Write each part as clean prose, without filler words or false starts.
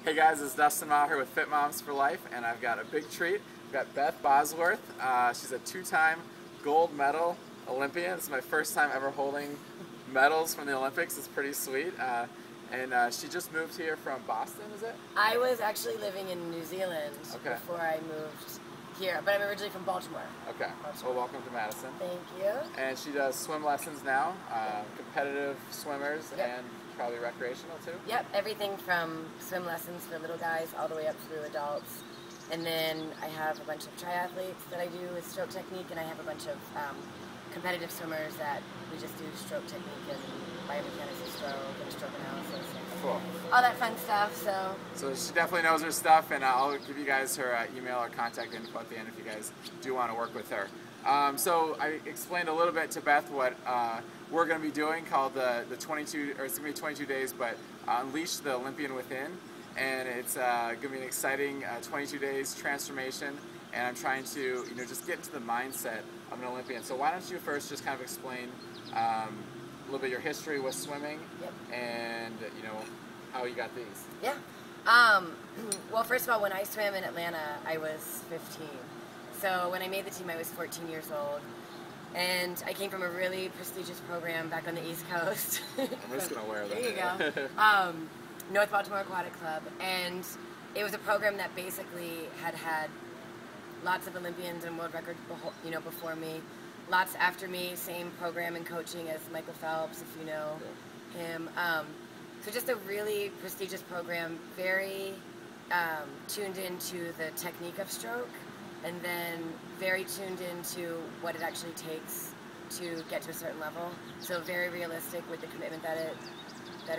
Hey guys, it's Dustin Maher with Fit Moms for Life, and I've got a big treat. I've got Beth Botsford. She's a two-time gold medal Olympian. This is my first time ever holding medals from the Olympics. It's pretty sweet. And she just moved here from Boston, is it? I was actually living in New Zealand before I moved here, but I'm originally from Baltimore. Okay. Well, welcome to Madison. Thank you. And she does swim lessons now, competitive swimmers, and probably recreational too? Yep, everything from swim lessons for little guys all the way up through adults. And then I have a bunch of triathletes that I do with stroke technique, and I have a bunch of competitive swimmers that we just do stroke technique and biomechanics of stroke and stroke analysis. Cool. All that fun stuff, So she definitely knows her stuff, and I'll give you guys her email or contact info at the end if you guys do want to work with her. So I explained a little bit to Beth what we're going to be doing, called the 22, or it's going to be 22 days, but Unleash the Olympian Within, and it's going to be an exciting 22 days transformation, and I'm trying to just get into the mindset of an Olympian. So why don't you first just kind of explain a little bit your history with swimming, and how you got these. Yeah. Well, first of all, when I swam in Atlanta, I was 15. So when I made the team, I was 14 years old. And I came from a really prestigious program back on the East Coast. I'm just going to wear that. There you go. North Baltimore Aquatic Club. And it was a program that basically had lots of Olympians and world records before me. Lots after me, same program and coaching as Michael Phelps, if you know him. So just a really prestigious program, very tuned into the technique of stroke, and then very tuned into what it actually takes to get to a certain level. So very realistic with the commitment that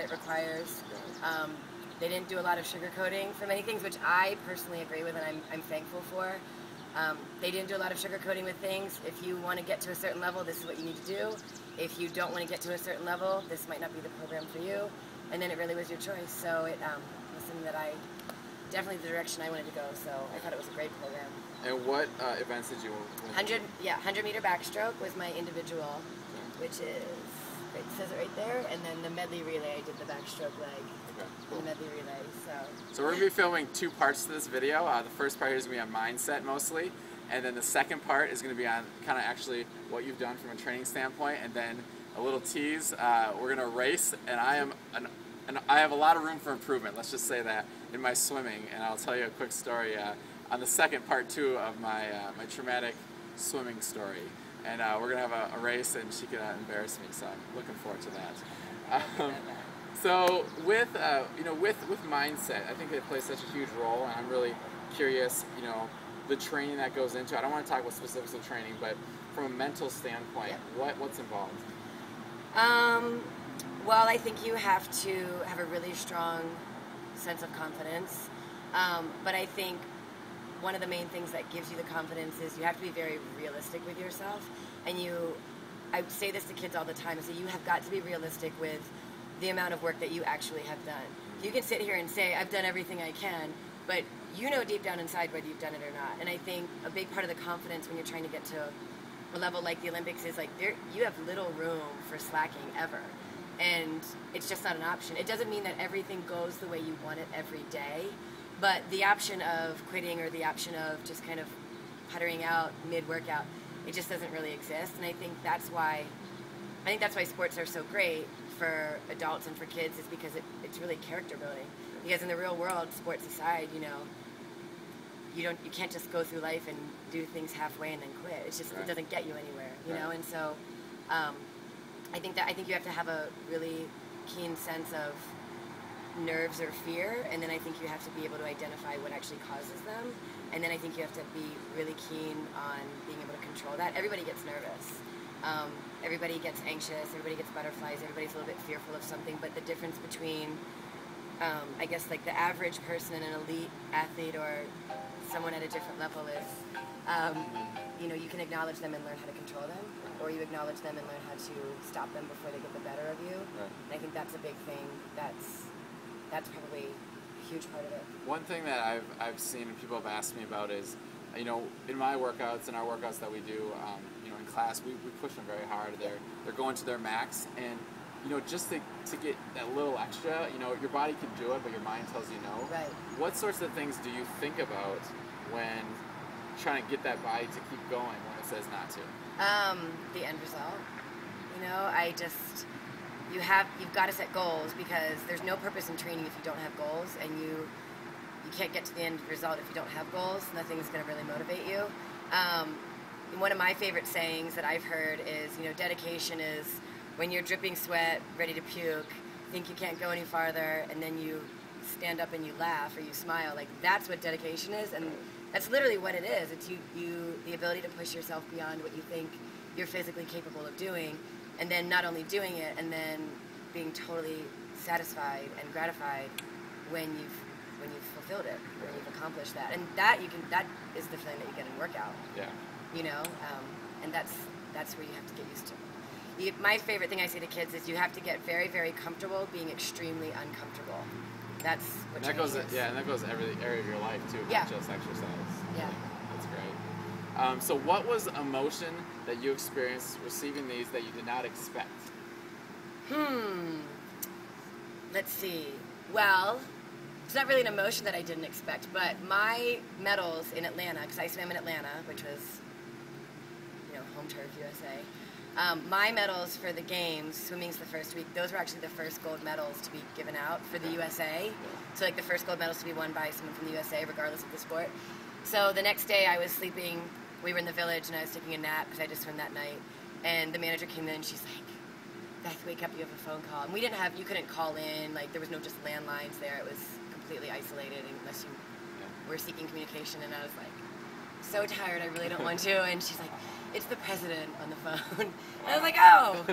it requires. They didn't do a lot of sugarcoating for many things, which I personally agree with, and I'm thankful for. They didn't do a lot of sugarcoating with things. If you want to get to a certain level, this is what you need to do. If you don't want to get to a certain level, this might not be the program for you. And then it really was your choice. So it was something that definitely the direction I wanted to go. So I thought it was a great program. And what events did you win? 100 meter backstroke was my individual, which is, it says it right there. And then the medley relay, I did the backstroke leg. Okay, cool. The medley relay. So we're going to be filming two parts to this video. The first part is going to be on mindset mostly, and then the second part is going to be on kind of actually what you've done from a training standpoint, and then a little tease. We're going to race, and I have a lot of room for improvement, let's just say that, in my swimming, and I'll tell you a quick story on the second part too of my traumatic swimming story. And we're going to have a race, and she can embarrass me, so I'm looking forward to that. So with mindset, I think it plays such a huge role, and I'm really curious, the training that goes into it. I don't want to talk about specifics of training, but from a mental standpoint, what's involved? Well, I think you have to have a really strong sense of confidence, but I think one of the main things that gives you the confidence is you have to be very realistic with yourself, and I say this to kids all the time, is that you have got to be realistic with the amount of work that you actually have done. You can sit here and say, I've done everything I can, but you know deep down inside whether you've done it or not. And I think a big part of the confidence when you're trying to get to a level like the Olympics is like you have little room for slacking ever. And it's just not an option. It doesn't mean that everything goes the way you want it every day, but the option of quitting or the option of just kind of puttering out mid-workout, it just doesn't really exist. And I think that's why sports are so great for adults and for kids, is because it's really character building. Because in the real world, sports aside, you can't just go through life and do things halfway and then quit. It's just it doesn't get you anywhere, And so I think you have to have a really keen sense of nerves or fear, and then I think you have to be able to identify what actually causes them, and then I think you have to be really keen on being able to control that. Everybody gets nervous. Everybody gets anxious, everybody gets butterflies, everybody's a little bit fearful of something, but the difference between, I guess, like the average person and an elite athlete or someone at a different level is, you can acknowledge them and learn how to control them, or you acknowledge them and learn how to stop them before they get the better of you. Right. And I think that's a big thing. That's probably a huge part of it. One thing that I've seen and people have asked me about is, in my workouts and our workouts that we do, in class, we push them very hard. They're going to their max, and you know, just to get that little extra, you know, your body can do it, but your mind tells you no. Right. What sorts of things do you think about when trying to get that body to keep going when it says not to? The end result. You know, you've got to set goals, because there's no purpose in training if you don't have goals, and you can't get to the end result if you don't have goals. Nothing's going to really motivate you. One of my favorite sayings that I've heard is, you know, dedication is when you're dripping sweat, ready to puke, think you can't go any farther, and then you stand up and you laugh or you smile. Like, that's what dedication is, and that's literally what it is. It's the ability to push yourself beyond what you think you're physically capable of doing, and then not only doing it, and then being totally satisfied and gratified when you've fulfilled it, when you've accomplished that. And that is the feeling that you get in workout. Yeah. You know, and that's where you have to get used to. My favorite thing I say to kids is you have to get very, very comfortable being extremely uncomfortable. That's what and that goes, yeah, and that goes every area of your life too, not just exercise. Yeah. That's great. So what was emotion that you experienced receiving these that you did not expect? Let's see. Well, it's not really an emotion that I didn't expect, but my medals in Atlanta, because I swam in Atlanta, which was, you know, home turf USA. My medals for the games, swimming's the first week, those were actually the first gold medals to be given out for the USA. So like the first gold medals to be won by someone from the USA, regardless of the sport. So the next day I was sleeping, we were in the village, and I was taking a nap because I just swam that night. And the manager came in and she's like, Beth, wake up, you have a phone call. And you couldn't call in, like there was no just landlines there. It was completely isolated unless you were seeking communication. And I was like, so tired, I really don't want to. And she's like, it's the president on the phone. And I was like, oh,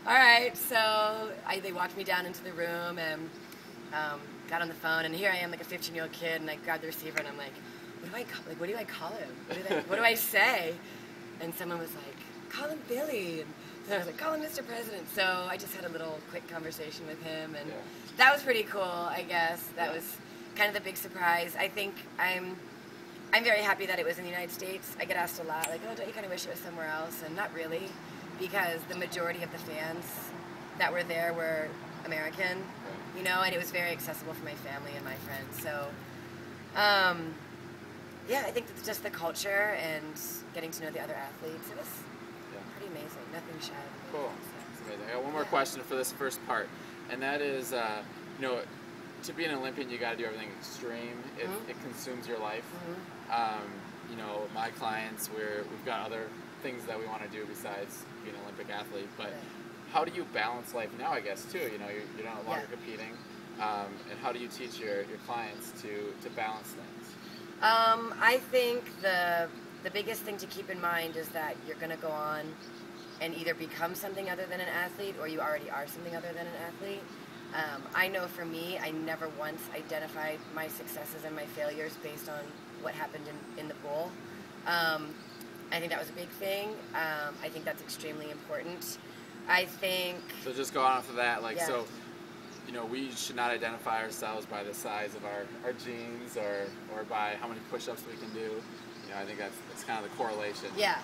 all right. So they walked me down into the room and got on the phone. And here I am, like a 15-year-old kid, and I grabbed the receiver and I'm like, what do I call him? What do I say? And someone was like, call him Billy. And so I was like, call him Mr. President. So I just had a little quick conversation with him, and that was pretty cool, I guess. That was kind of the big surprise. I think I'm very happy that it was in the United States. I get asked a lot, like, oh, don't you kind of wish it was somewhere else? And not really, because the majority of the fans that were there were American, you know, and it was very accessible for my family and my friends. So, yeah, I think it's just the culture and getting to know the other athletes. It was pretty amazing. Nothing shy of it. Cool. That's amazing. I got one more question for this first part, and that is, you know, to be an Olympian, you got to do everything extreme. It consumes your life. You know, my clients, we've got other things that we want to do besides being an Olympic athlete. But how do you balance life now? I guess too. You know, you're no longer competing, and how do you teach your clients to balance things? I think the biggest thing to keep in mind is that you're going to go on and either become something other than an athlete, or you already are something other than an athlete. I know for me, I never once identified my successes and my failures based on what happened in the pool. I think that was a big thing. I think that's extremely important. I think... So just go on off of that, like, so, you know, we should not identify ourselves by the size of our jeans or by how many push-ups we can do. You know, I think that's kind of the correlation. Yeah,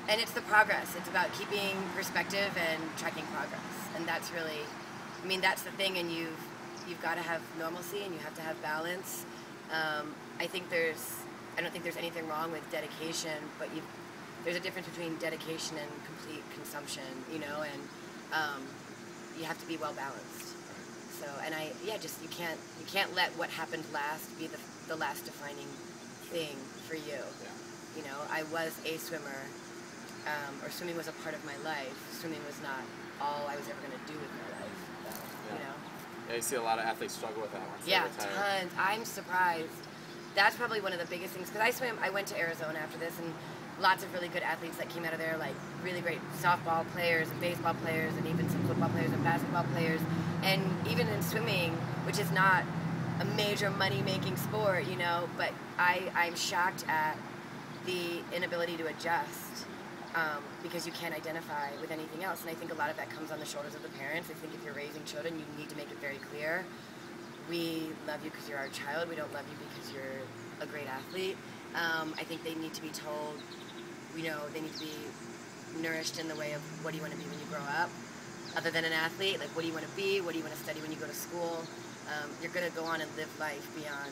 and it's the progress. It's about keeping perspective and tracking progress. And that's really, I mean, that's the thing, and you've got to have normalcy and you have to have balance. I don't think there's anything wrong with dedication, but there's a difference between dedication and complete consumption, you know, and you have to be well balanced. So, and you can't let what happened last be the last defining thing for you. You know, I was a swimmer, or swimming was a part of my life. Swimming was not all I was ever going to do with my life, you know. Yeah, you see a lot of athletes struggle with that once they retire. Tons. I'm surprised. That's probably one of the biggest things, because I went to Arizona after this, and lots of really good athletes that came out of there, like really great softball players and baseball players and even some football players and basketball players. And even in swimming, which is not a major money-making sport, you know, but I'm shocked at the inability to adjust because you can't identify with anything else. And I think a lot of that comes on the shoulders of the parents. I think if you're raising children, you need to make it very clear. We love you because you're our child. We don't love you because you're a great athlete. I think they need to be told, you know, they need to be nourished in the way of what do you want to be when you grow up. other than an athlete. Like, what do you want to be? What do you want to study when you go to school? You're going to go on and live life beyond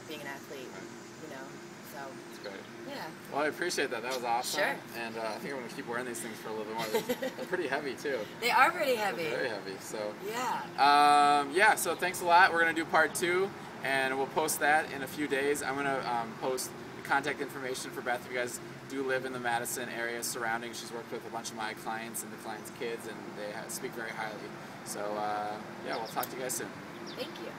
being an athlete, you know? So, That's great. yeah. Well, I appreciate that. That was awesome. Sure. And I think I'm going to keep wearing these things for a little bit more. They're pretty heavy, too. They are pretty heavy. They're very heavy. So, yeah. so thanks a lot. We're going to do part 2, and we'll post that in a few days. I'm going to post the contact information for Beth. If you guys do live in the Madison area surrounding, she's worked with a bunch of my clients and the clients' kids, and they speak very highly. So, yeah, we'll talk to you guys soon. Thank you.